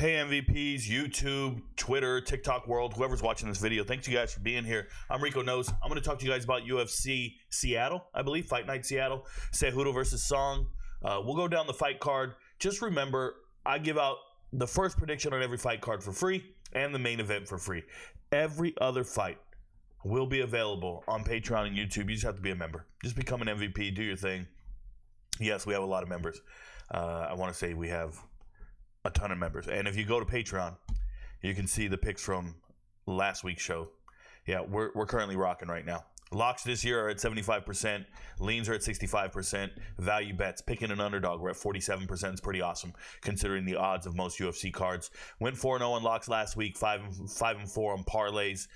Hey MVPs, YouTube, Twitter, TikTok world, whoever's watching this video, thanks you guys for being here. I'm Rico Knows. I'm going to talk to you guys about UFC Seattle, I believe, Fight Night Seattle, Cejudo versus Song. We'll go down the fight card. Just remember, I give out the first prediction on every fight card for free and the main event for free. Every other fight will be available on Patreon and YouTube. You just have to be a member. Just become an MVP, do your thing. Yes, we have a lot of members. I want to say we have a ton of members. And if you go to Patreon, you can see the picks from last week's show. Yeah, we're currently rocking right now. Locks this year are at 75%. Leans are at 65%. Value bets, picking an underdog, we're at 47%. It's pretty awesome considering the odds of most UFC cards. Went 4-0 on locks last week, 5-4 on parlays.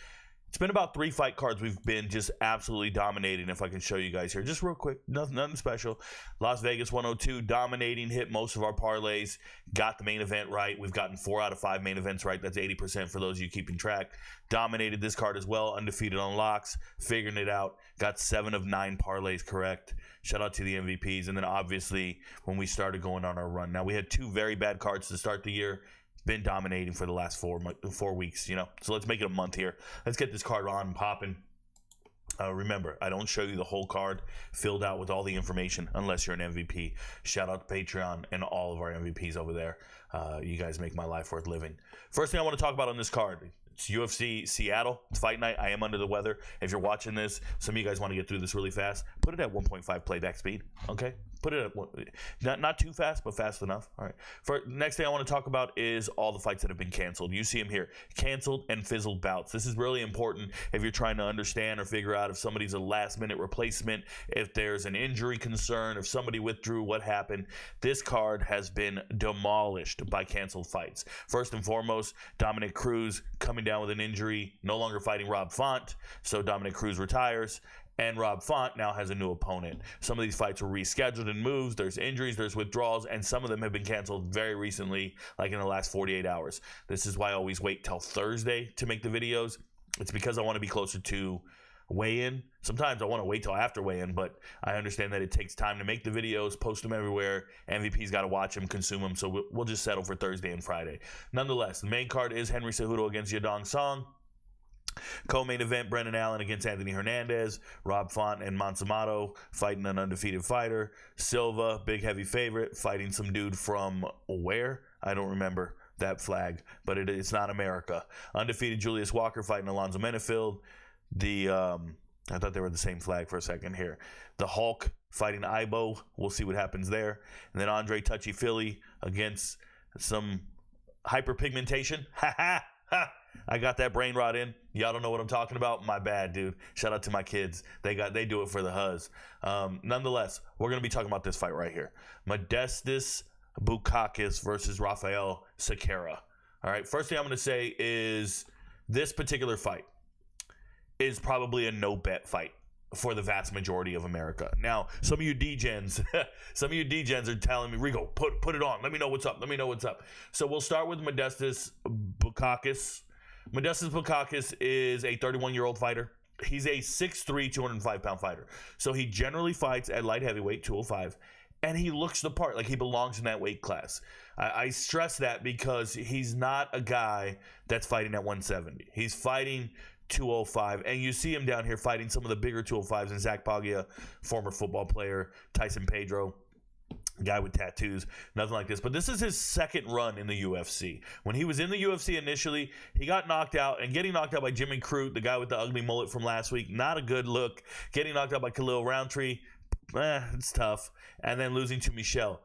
It's been about 3 fight cards we've been just absolutely dominating. If I can show you guys here, just real quick, nothing special. Las Vegas 102, dominating, hit most of our parlays, got the main event right. We've gotten 4 out of 5 main events right. That's 80% for those of you keeping track. Dominated this card as well, undefeated on locks, figuring it out. Got 7 of 9 parlays correct. Shout out to the MVPs. And then obviously when we started going on our run. Now we had 2 very bad cards to start the year. Been dominating for the last 4 weeks, so let's make it a month here. Let's get this card on and popping. Remember, I don't show you the whole card filled out with all the information unless you're an MVP. Shout out to Patreon and all of our MVPs over there. You guys make my life worth living. First thing I want to talk about on this card, it's UFC Seattle. It's fight night. I am under the weather. If you're watching this, some of you guys want to get through this really fast, put it at 1.5 playback speed, okay? Put it at not too fast, but fast enough. All right. Next thing I want to talk about is all the fights that have been canceled. You see them here. Canceled and fizzled bouts. This is really important if you're trying to understand or figure out if somebody's a last-minute replacement, if there's an injury concern, if somebody withdrew, what happened. This card has been demolished by canceled fights. First and foremost, Dominic Cruz coming down with an injury, no longer fighting Rob Font, so Dominic Cruz retires. And Rob Font now has a new opponent. Some of these fights were rescheduled and moved. There's injuries, there's withdrawals, and some of them have been canceled very recently, like in the last 48 hours. This is why I always wait till Thursday to make the videos. It's because I want to be closer to weigh-in. Sometimes I want to wait till after weigh-in, but I understand that it takes time to make the videos, post them everywhere. MVP's got to watch them, consume them, so we'll just settle for Thursday and Friday. Nonetheless, the main card is Henry Cejudo against Yadong Song. Co-main event, Brendan Allen against Anthony Hernandez. Rob Font and Montsamato fighting an undefeated fighter. Silva, big heavy favorite, fighting some dude from where? I don't remember that flag, but it's not America. Undefeated Julius Walker fighting Alonzo Menefield. I thought they were the same flag for a second here. The Hulk fighting Ibo. We'll see what happens there. And then Andre Touchy Philly against some hyperpigmentation. Ha ha ha. I got that brain rot in. Y'all don't know what I'm talking about? My bad, dude. Shout out to my kids. They do it for the huzz. Nonetheless, we're going to be talking about this fight right here. Modestas Bukauskas versus Rafael Cerqueira. All right, first thing I'm going to say is this particular fight is probably a no-bet fight for the vast majority of America. Now, some of you D-gens are telling me, Rico, put it on. Let me know what's up. So we'll start with Modestas Bukauskas. Modestas Bukauskas is a 31-year-old fighter. He's a 6'3", 205-pound fighter. So he generally fights at light heavyweight, 205, and he looks the part, like he belongs in that weight class. I stress that because he's not a guy that's fighting at 170. He's fighting 205, and you see him down here fighting some of the bigger 205s, and Zach Paglia, former football player, Tyson Pedro, guy with tattoos, nothing like this. But this is his second run in the UFC. When he was in the UFC initially, he got knocked out, and getting knocked out by Jimmy Crute, the guy with the ugly mullet from last week, not a good look. Getting knocked out by Khalil Roundtree, it's tough. And then losing to Michelle.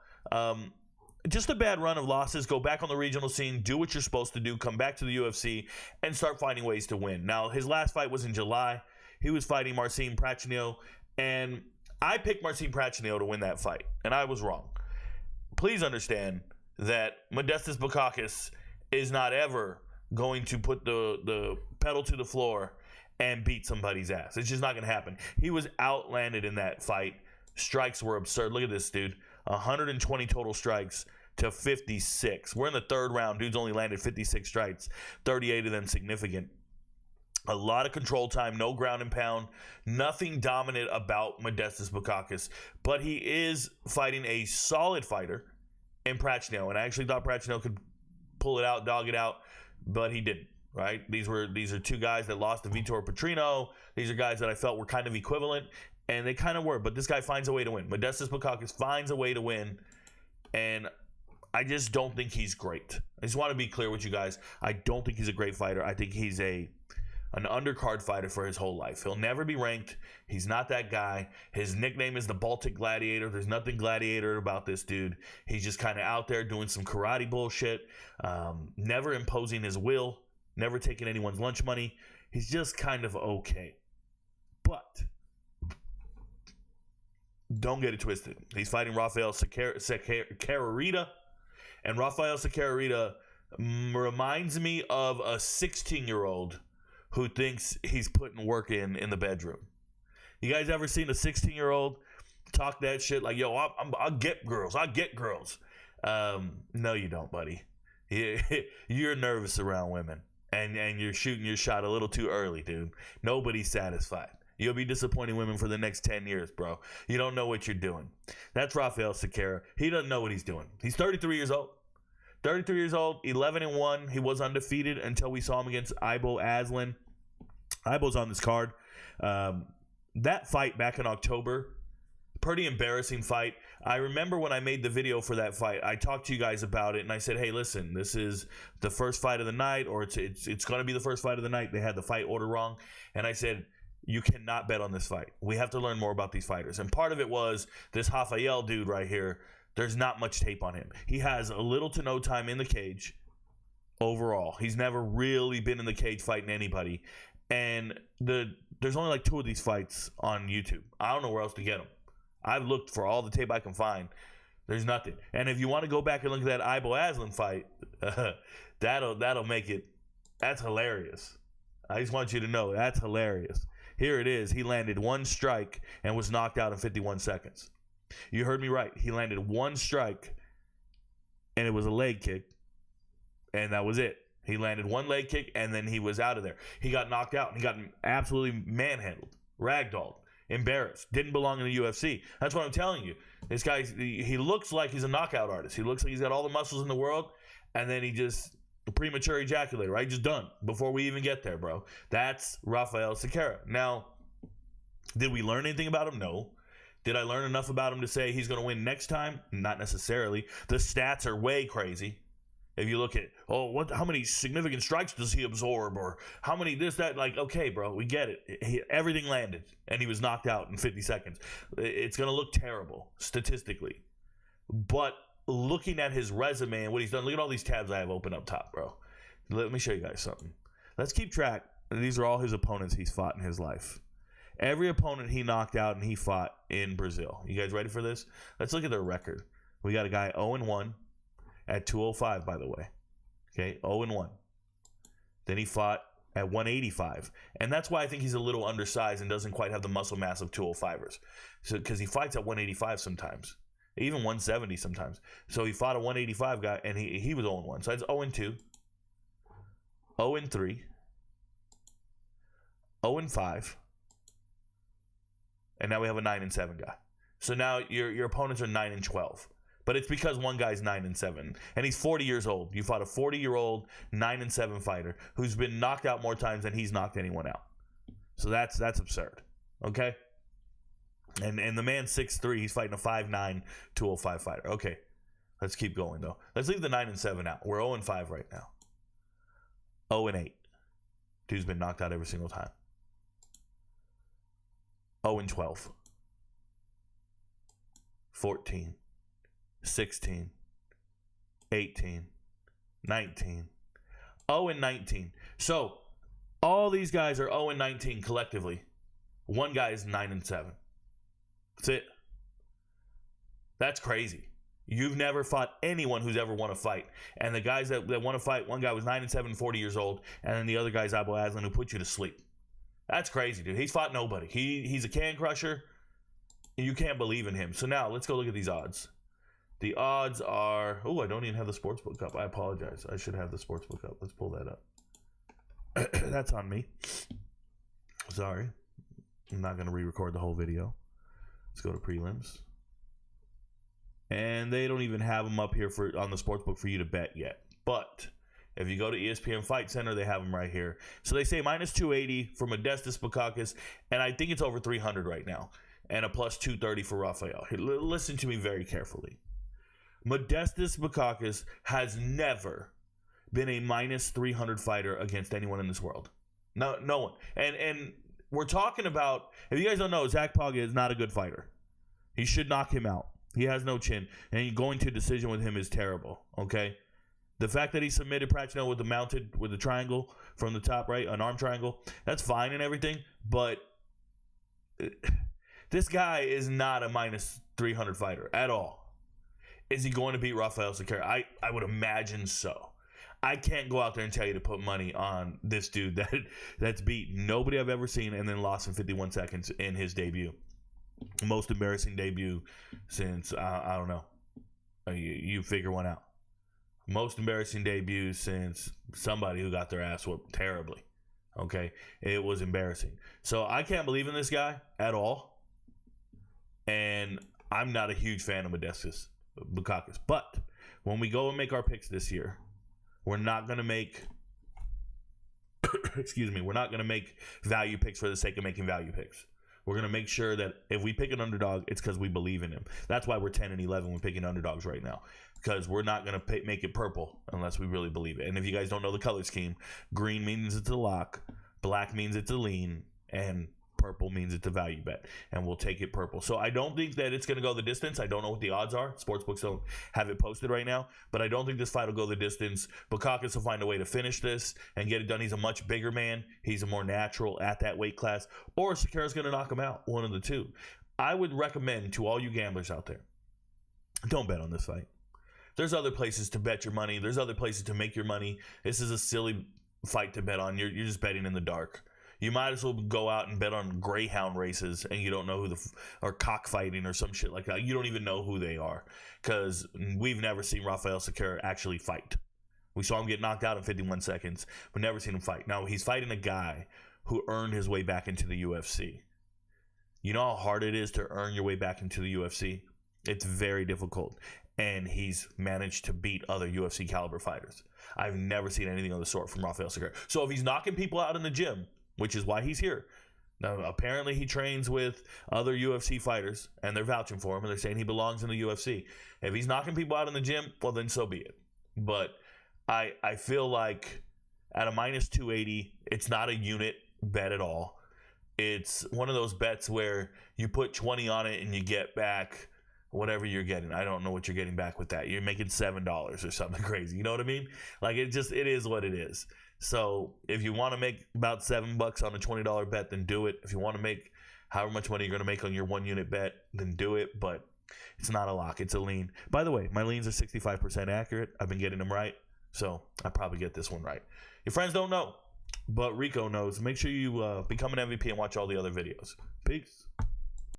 Just a bad run of losses. Go back on the regional scene, do what you're supposed to do, come back to the UFC, and start finding ways to win. Now, his last fight was in July. He was fighting Marcin Prachnio, and I picked Marcin Prachnio to win that fight, and I was wrong. Please understand that Modestas Bukauskas is not ever going to put the pedal to the floor and beat somebody's ass. It's just not going to happen. He was outlanded in that fight. Strikes were absurd. Look at this, dude. 120 total strikes to 56. We're in the third round. Dude's only landed 56 strikes, 38 of them significant. A lot of control time, no ground and pound, nothing dominant about Modestas Bukauskas, but he is fighting a solid fighter in Prachnio, and I actually thought Prachnio could pull it out, dog it out, but he didn't. Right? These are two guys that lost to Vitor Petrino. These are guys that I felt were kind of equivalent, and they kind of were. But this guy finds a way to win. Modestas Bukauskas finds a way to win, and I just don't think he's great. I just want to be clear with you guys. I don't think he's a great fighter. I think he's an undercard fighter for his whole life. He'll never be ranked. He's not that guy. His nickname is the Baltic Gladiator. There's nothing gladiator about this dude. He's just kind of out there doing some karate bullshit, never imposing his will, never taking anyone's lunch money. He's just kind of okay. But don't get it twisted. He's fighting Rafael Cerqueira. And Rafael Cerqueira reminds me of a 16-year-old who thinks he's putting work in the bedroom. You guys ever seen a 16-year-old talk that shit like, yo, I'll get girls. I'll get girls. No, you don't, buddy. You're nervous around women. And you're shooting your shot a little too early, dude. Nobody's satisfied. You'll be disappointing women for the next 10 years, bro. You don't know what you're doing. That's Rafael Cerqueira. He doesn't know what he's doing. He's 33 years old. 33 years old, 11-1. He was undefeated until we saw him against Ibo Aslan. Ibo's on this card. That fight back in October, pretty embarrassing fight. I remember when I made the video for that fight, I talked to you guys about it, and I said, hey, listen, this is the first fight of the night, or it's going to be the first fight of the night. They had the fight order wrong. And I said, you cannot bet on this fight. We have to learn more about these fighters. And part of it was this Rafael dude right here. There's not much tape on him. He has a little to no time in the cage overall. He's never really been in the cage fighting anybody. And there's only like 2 of these fights on YouTube. I don't know where else to get them. I've looked for all the tape I can find. There's nothing. And if you want to go back and look at that Ibo Aslan fight, that'll make it. That's hilarious. I just want you to know that's hilarious. Here it is. He landed 1 strike and was knocked out in 51 seconds. You heard me right. He landed 1 strike, and it was a leg kick, and that was it. He landed 1 leg kick, and then he was out of there. He got knocked out, and he got absolutely manhandled, ragdolled, embarrassed. Didn't belong in the UFC. That's what I'm telling you. This guy, he looks like he's a knockout artist. He looks like he's got all the muscles in the world, and then he just premature ejaculator, right? Just done before we even get there, bro. That's Rafael Cerqueira. Now, did we learn anything about him? No. Did I learn enough about him to say he's going to win next time? Not necessarily. The stats are way crazy. If you look at, how many significant strikes does he absorb, or how many this, that, like, okay, bro, we get it. Everything landed, and he was knocked out in 50 seconds. It's going to look terrible statistically. But looking at his resume and what he's done, look at all these tabs I have open up top, bro. Let me show you guys something. Let's keep track. These are all his opponents he's fought in his life. Every opponent he knocked out and he fought in Brazil. You guys ready for this? Let's look at their record. We got a guy 0-1 at 205, by the way. Okay, 0-1. Then he fought at 185. And that's why I think he's a little undersized and doesn't quite have the muscle mass of 205ers. So, because he fights at 185 sometimes. Even 170 sometimes. So he fought a 185 guy, and he was 0-1. So that's 0-2, 0-3, 0-5, and now we have a 9-7 guy. So now your opponents are 9-12. But it's because one guy's 9-7, and he's 40 years old. You fought a 40-year-old 9-7 fighter who's been knocked out more times than he's knocked anyone out. So that's absurd. Okay? And the man's 6'3", he's fighting a 5'9", 205 fighter. Okay, let's keep going, though. Let's leave the 9-7 out. We're 0-5 right now. 0-8. Dude's been knocked out every single time. 0-12. 14. 16. 18. 19. 0-19. So, all these guys are 0-19 collectively. One guy is 9-7. That's it. That's crazy. You've never fought anyone who's ever won a fight. And the guys that won a fight, one guy was 9-7, 40 years old, and then the other guy's Ibo Aslan, who put you to sleep. That's crazy, dude. He's fought nobody. He's a can crusher. You can't believe in him. So now, let's go look at these odds. The odds are... Oh, I don't even have the sportsbook up. I apologize. I should have the sportsbook up. Let's pull that up. That's on me. Sorry. I'm not going to re-record the whole video. Let's go to prelims. And they don't even have them up here on the sportsbook for you to bet yet. But if you go to ESPN Fight Center, they have him right here. So they say minus 280 for Modestas Bukauskas, and I think it's over 300 right now, and a plus 230 for Rafael. Listen to me very carefully. Modestas Bukauskas has never been a minus 300 fighter against anyone in this world. No one. And we're talking about, if you guys don't know, Zach Paga is not a good fighter. He should knock him out. He has no chin, and going to a decision with him is terrible, okay? The fact that he submitted Pratchett with the triangle from the top right, an arm triangle, that's fine and everything, but this guy is not a minus 300 fighter at all. Is he going to beat Rafael Cerqueira? I would imagine so. I can't go out there and tell you to put money on this dude that's beat nobody I've ever seen and then lost in 51 seconds in his debut. Most embarrassing debut since, I don't know. You figure one out. Most embarrassing debut since somebody who got their ass whooped terribly. Okay? It was embarrassing. So I can't believe in this guy at all. And I'm not a huge fan of Modestas Bukauskas. But when we go and make our picks this year, we're not going to make we're not going to make value picks for the sake of making value picks. We're going to make sure that if we pick an underdog, it's because we believe in him. That's why we're 10 and 11 when picking underdogs right now, because we're not going to make it purple unless we really believe it. And if you guys don't know the color scheme, green means it's a lock, black means it's a lean, and purple means it's a value bet, and we'll take it purple. So I don't think that it's going to go the distance. I don't know what the odds are. Sportsbooks don't have it posted right now, but I don't think this fight will go the distance. Bukauskas will find a way to finish this and get it done. He's a much bigger man. He's a more natural at that weight class, or Cerqueira's going to knock him out, one of the two. I would recommend to all you gamblers out there, don't bet on this fight. There's other places to bet your money. There's other places to make your money. This is a silly fight to bet on. You're just betting in the dark. You might as well go out and bet on greyhound races, and you don't know who or cockfighting or some shit like that. You don't even know who they are, because we've never seen Rafael Cerqueira actually fight. We saw him get knocked out in 51 seconds, but never seen him fight. Now, he's fighting a guy who earned his way back into the UFC. You know how hard it is to earn your way back into the UFC? It's very difficult, and he's managed to beat other UFC caliber fighters. I've never seen anything of the sort from Rafael Cerqueira. So if he's knocking people out in the gym, which is why he's here. Now, apparently he trains with other UFC fighters, and they're vouching for him, and they're saying he belongs in the UFC. If he's knocking people out in the gym, well, then so be it. But I feel like at a minus 280, it's not a unit bet at all. It's one of those bets where you put 20 on it and you get back whatever you're getting. I don't know what you're getting back with that. You're making $7 or something crazy. You know what I mean? Like, it is what it is. So if you want to make about $7 on a $20 bet, then do it. If you want to make however much money you're going to make on your 1 unit bet, then do it. But it's not a lock. It's a lean. By the way, my leans are 65% accurate. I've been getting them right. So I probably get this one right. Your friends don't know, but Rico knows. Make sure you become an MVP and watch all the other videos. Peace.